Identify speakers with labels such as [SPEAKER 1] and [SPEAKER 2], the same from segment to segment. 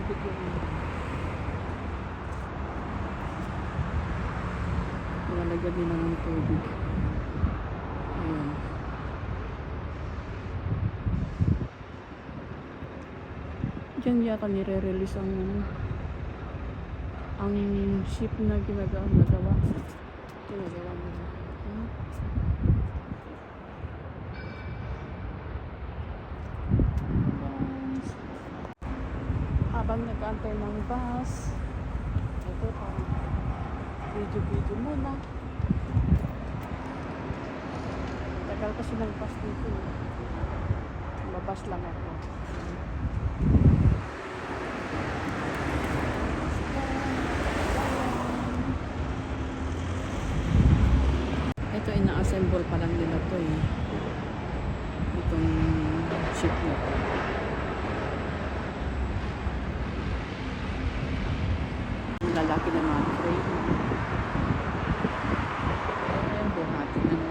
[SPEAKER 1] tubig yung nilalagyan din ng tubig. Ayan. Diyan yata nire-release ang ship na ginagawa nila. Hmm? Habang nag-aantay ng bus, ito pa, video muna. Tagal kasi ng bus dito. Mabas lang ako. Ito, ina-assemble pa lang nila to eh. Itong ship na to. Lalaki na mga crane. Ayan, buhati ng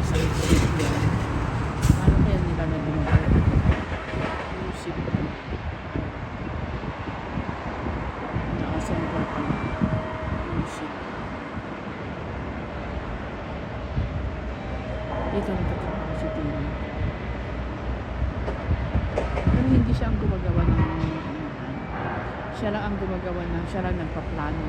[SPEAKER 1] isang ship yan. Ano kaya nila na dinagawa? Yung ship yan. Na-assemble pa lang yung ship. Dito nagtatrabaho si Tina. Pero hindi siya ang gumagawa ng siya lang ang gumagawa siya lang nagpaplano.